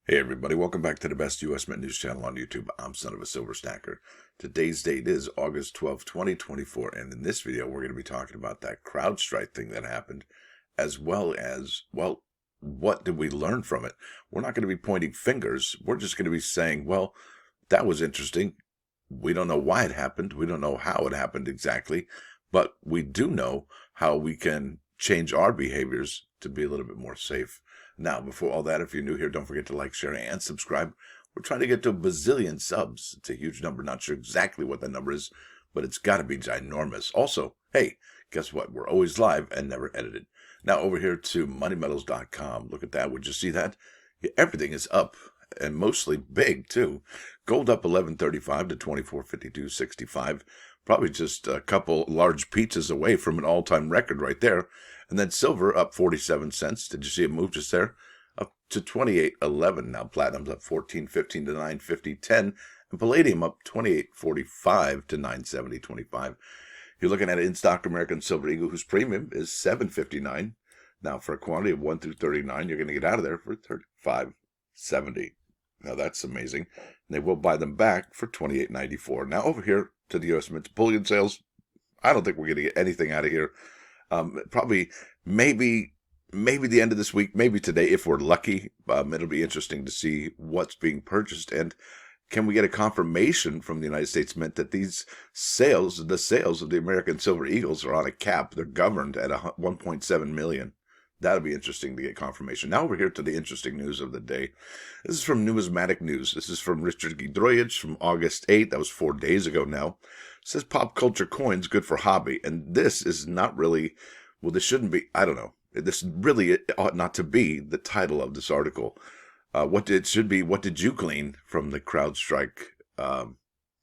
Hey everybody, welcome back to the best U.S. Mint news channel on YouTube. I'm sonofasilverstacker. Today's date is August 12th, 2024, and in this video we're going to be talking about that CrowdStrike thing that happened, as well as, well, what did we learn from it? We're not going to be pointing fingers. We're just going to be saying, well, that was interesting. We don't know why it happened. We don't know how it happened exactly, but we do know how we can change our behaviors to be a little bit more safe. Now, before all that, if you're new here, don't forget to like, share, and subscribe. We're trying to get to a bazillion subs. It's a huge number. Not sure exactly what the number is, but it's got to be ginormous. Also, hey, guess what? We're always live and never edited. Now, over here to moneymetals.com. Look at that. Would you see that? Yeah, everything is up, and mostly big, too. Gold up 11.35 to 24.52.65. Probably just a couple large pizzas away from an all-time record right there. And then silver up 47 cents. Did you see it move just there? Up to 28.11. Now platinum's up 14.15 to 9.50.10. And palladium up 28.45 to 9.70.25. You're looking at an in-stock American Silver Eagle whose premium is 7.59. Now for a quantity of 1 through 39, you're going to get out of there for 35.70. Now that's amazing. And they will buy them back for 28.94. Now over here to the U.S. Mint bullion sales. I don't think we're going to get anything out of here. Probably, maybe the end of this week, maybe today, if we're lucky. It'll be interesting to see what's being purchased, and can we get a confirmation from the United States Mint that these sales, the sales of the American Silver Eagles, are on a cap. They're governed at 1.7 million. That'll be interesting to get confirmation. Now over here to the interesting news of the day. This is from Numismatic News. This is from Richard Gidroyich from August 8th. That was 4 days ago now. It says pop culture coins good for hobby. And this is not really, well, this shouldn't be, I don't know. This really ought not to be the title of this article. What did you glean from the CrowdStrike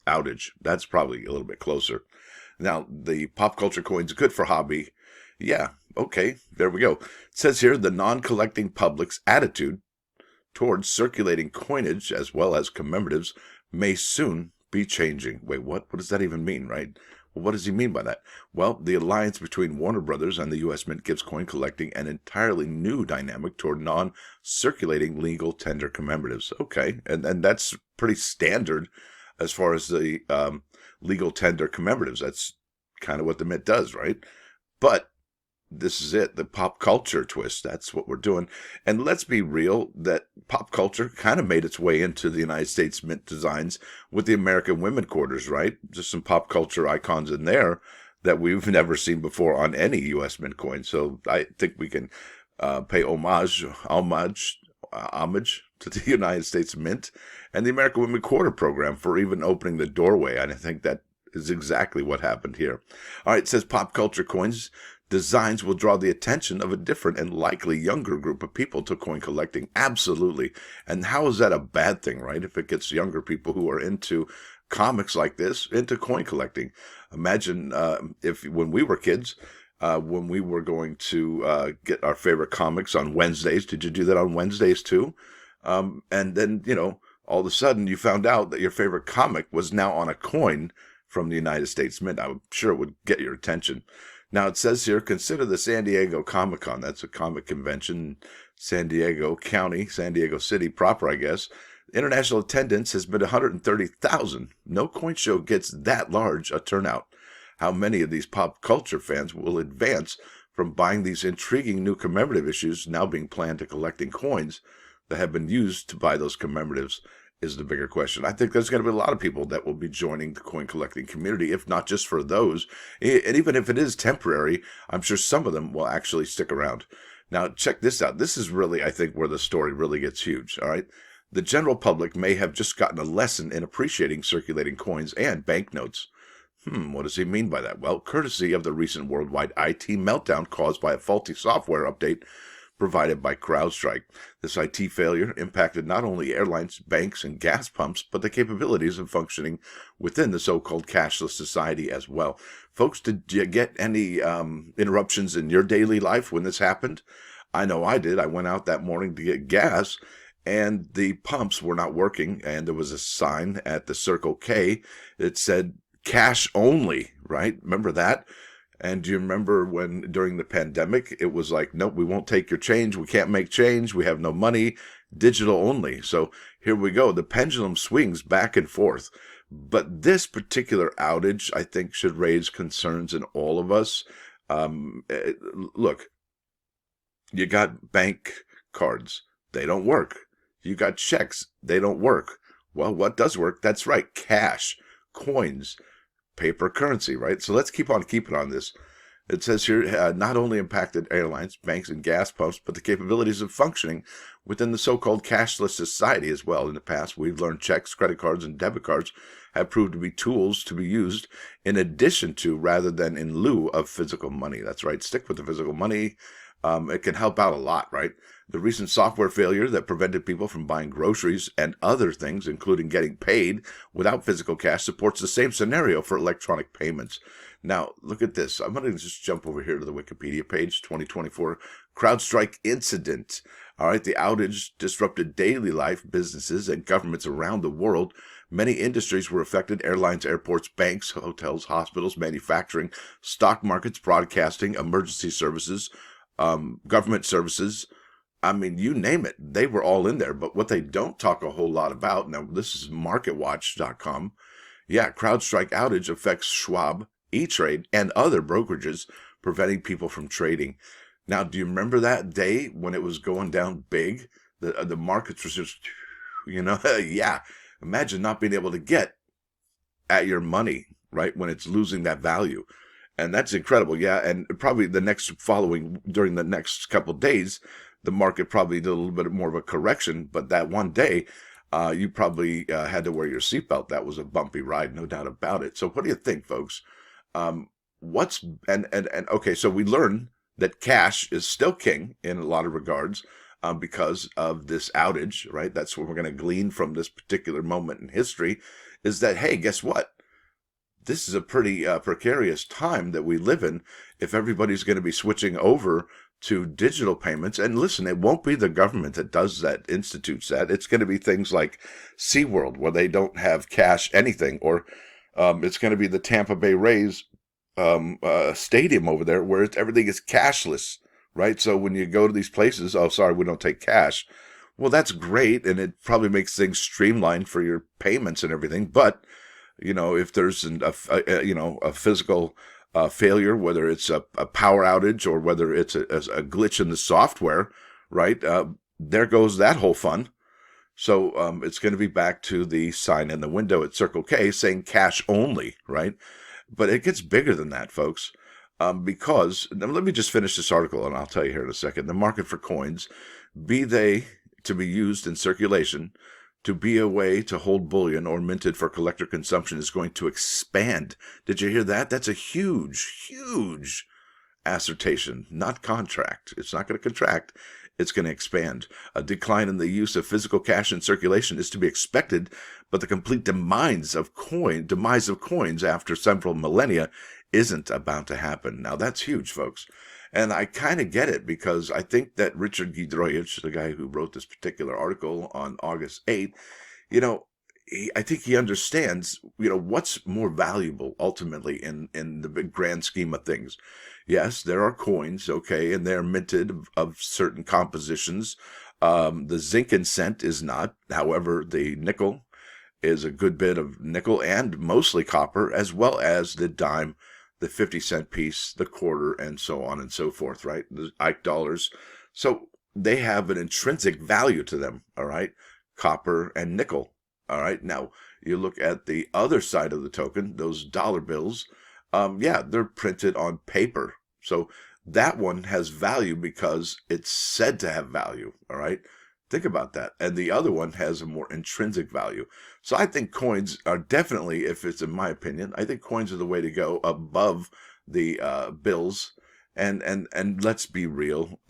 outage? That's probably a little bit closer. Now, the pop culture coins good for hobby. Yeah, okay, there we go. It says here, the non-collecting public's attitude towards circulating coinage as well as commemoratives may soon be changing. Wait, what? What does that even mean, right? Well, what does he mean by that? Well, the alliance between Warner Brothers and the U.S. Mint gives coin collecting an entirely new dynamic toward non-circulating legal tender commemoratives. Okay, and that's pretty standard as far as the legal tender commemoratives. That's kind of what the Mint does, right? But this is it, the pop culture twist. That's what we're doing. And let's be real, that pop culture kind of made its way into the United States Mint designs with the American Women Quarters, right? Just some pop culture icons in there that we've never seen before on any U.S. Mint coin. So I think we can pay homage to the United States Mint and the American Women Quarter program for even opening the doorway. And I think that is exactly what happened here. All right, it says pop culture coins designs will draw the attention of a different and likely younger group of people to coin collecting. Absolutely. And how is that a bad thing, right? If it gets younger people who are into comics like this into coin collecting. Imagine if when we were kids, when we were going to get our favorite comics on Wednesdays. Did you do that on Wednesdays too? And then, all of a sudden you found out that your favorite comic was now on a coin from the United States Mint. I'm sure it would get your attention. Now, it says here, consider the San Diego Comic-Con. That's a comic convention, San Diego County, San Diego City proper, I guess. International attendance has been 130,000. No coin show gets that large a turnout. How many of these pop culture fans will advance from buying these intriguing new commemorative issues now being planned to collecting coins that have been used to buy those commemoratives is the bigger question. I think there's going to be a lot of people that will be joining the coin collecting community, if not just for those. And even if it is temporary, I'm sure some of them will actually stick around. Now, check this out. This is really, I think, where the story really gets huge, all right? The general public may have just gotten a lesson in appreciating circulating coins and banknotes. What does he mean by that? Well, courtesy of the recent worldwide IT meltdown caused by a faulty software update provided by CrowdStrike. This IT failure impacted not only airlines, banks, and gas pumps, but the capabilities of functioning within the so-called Cashless Society as well. Folks, did you get any interruptions in your daily life when this happened? I know I did. I went out that morning to get gas, and the pumps were not working, and there was a sign at the Circle K that said, cash only, right? Remember that? And do you remember when during the pandemic, it was like, nope, we won't take your change. We can't make change. We have no money. digital only. So here we go. The pendulum swings back and forth. But this particular outage, I think, should raise concerns in all of us. Look, you got bank cards. They don't work. You got checks. They don't work. Well, what does work? That's right. Cash, coins, paper currency, right? So let's keep on keeping on this. It says here, not only impacted airlines, banks, and gas pumps, but the capabilities of functioning within the so-called cashless society as well. In the past, we've learned checks, credit cards, and debit cards have proved to be tools to be used in addition to rather than in lieu of physical money. That's right. Stick with the physical money. It can help out a lot, right? The recent software failure that prevented people from buying groceries and other things, including getting paid without physical cash, supports the same scenario for electronic payments. Now, look at this. I'm going to just jump over here to the Wikipedia page, 2024 CrowdStrike incident. All right, the outage disrupted daily life, businesses, and governments around the world. Many industries were affected: airlines, airports, banks, hotels, hospitals, manufacturing, stock markets, broadcasting, emergency services, government services. I mean, you name it. They were all in there. But what they don't talk a whole lot about, now this is marketwatch.com. Yeah, CrowdStrike outage affects Schwab, E-Trade, and other brokerages, preventing people from trading. Now, do you remember that day when it was going down big? The markets were just, yeah. Imagine not being able to get at your money, right, when it's losing that value. And that's incredible, yeah. And probably during the next couple of days, the market probably did a little bit more of a correction. But that one day, you probably had to wear your seatbelt. That was a bumpy ride, no doubt about it. So what do you think, folks? Okay, so we learn that cash is still king in a lot of regards because of this outage, right? That's what we're going to glean from this particular moment in history, is that, hey, guess what? This is a pretty precarious time that we live in if everybody's going to be switching over to digital payments. And listen, it won't be the government that does that, institutes that. It's going to be things like SeaWorld, where they don't have cash anything, or it's going to be the Tampa Bay Rays stadium over there where everything is cashless, right? So when you go to these places, oh, sorry, we don't take cash. Well, that's great, and it probably makes things streamlined for your payments and everything. But if there's a physical failure, whether it's a power outage or whether it's a glitch in the software, right? There goes that whole fun. So it's going to be back to the sign in the window at Circle K saying cash only, right? But it gets bigger than that, folks, because now let me just finish this article and I'll tell you here in a second. The market for coins, be they to be used in circulation, to be a way to hold bullion or minted for collector consumption, is going to expand. Did you hear that? That's a huge, huge assertion, not contract. It's not going to contract. It's going to expand. A decline in the use of physical cash in circulation is to be expected, but the complete demise of coins after several millennia isn't about to happen. Now, that's huge, folks. And I kind of get it, because I think that Richard Gidroyich, the guy who wrote this particular article on August 8th, I think he understands, what's more valuable ultimately in the big grand scheme of things. Yes, there are coins, okay, and they're minted of certain compositions. The zinc and cent is not. However, the nickel is a good bit of nickel and mostly copper, as well as the dime, the 50-cent piece, the quarter, and so on and so forth, right? The Ike dollars. So they have an intrinsic value to them, all right? Copper and nickel, all right? Now, you look at the other side of the token, those dollar bills, they're printed on paper. So that one has value because it's said to have value, all right? Think about that. And the other one has a more intrinsic value. So I think coins are definitely, if it's in my opinion, I think coins are the way to go above the bills. And let's be real,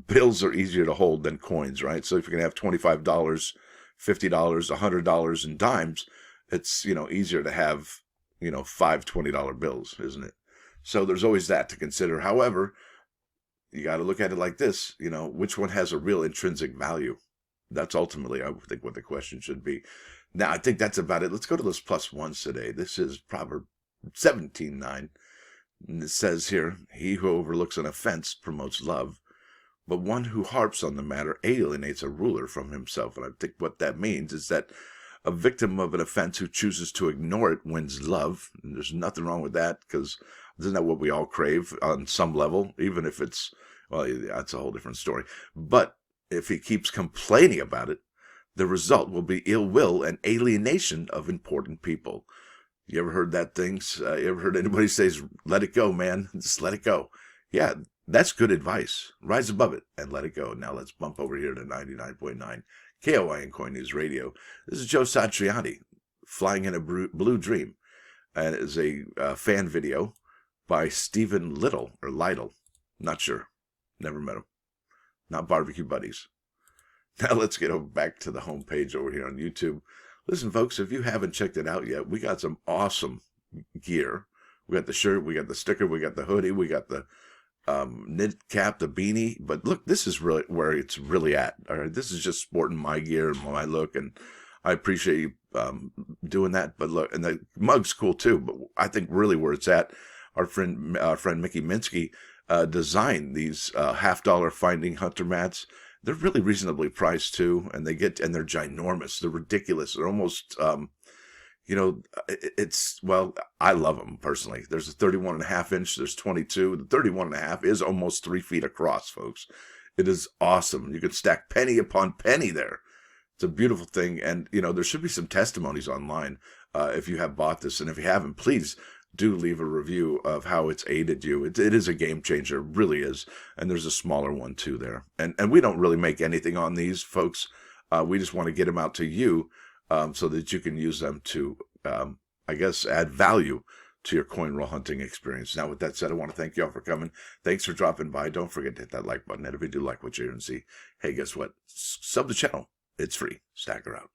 bills are easier to hold than coins, right? So if you're going to have $25, $50, $100 in dimes, it's, easier to have, 5 $20 bills, isn't it? So there's always that to consider. However, you got to look at it like this, which one has a real intrinsic value? That's ultimately, I think, what the question should be. Now, I think that's about it. Let's go to those plus ones today. This is Proverbs 17:9. And it says here, he who overlooks an offense promotes love, but one who harps on the matter alienates a ruler from himself. And I think what that means is that a victim of an offense who chooses to ignore it wins love. And there's nothing wrong with that, because isn't that what we all crave on some level, even if it's, well, that's a whole different story. But if he keeps complaining about it, the result will be ill will and alienation of important people. You ever heard that thing? You ever heard anybody say, let it go, man? Just let it go. Yeah, that's good advice. Rise above it and let it go. Now let's bump over here to 99.9 KOI and Coin News Radio. This is Joe Satriani, Flying in a Blue Dream. And it's a fan video by Stephen Lyttle, or Lyttle. Not sure. Never met him. Not barbecue buddies. Now let's get back to the homepage over here on YouTube. Listen, folks, if you haven't checked it out yet, we got some awesome gear. We got the shirt, we got the sticker, we got the hoodie, we got the knit cap, the beanie. But look, this is really where it's really at. All right, this is just sporting my gear and my look, and I appreciate you doing that. But look, and the mug's cool too. But I think really where it's at, our friend Mickey Minsky designed these $50 Finding Hunter mats. They're really reasonably priced too, and they're ginormous. They're ridiculous. They're almost, well, I love them personally. There's a 31.5 inch. There's 22. The 31.5 is almost 3 feet across, folks. It is awesome. You can stack penny upon penny there. It's a beautiful thing, and there should be some testimonies online if you have bought this, and if you haven't, please do leave a review of how it's aided you. It is a game changer, it really is. And there's a smaller one too there. And we don't really make anything on these, folks. We just want to get them out to you so that you can use them to, I guess, add value to your coin roll hunting experience. Now, with that said, I want to thank you all for coming. Thanks for dropping by. Don't forget to hit that like button. And if you do like what you hear and see, hey, guess what? Sub the channel. It's free. Stacker out.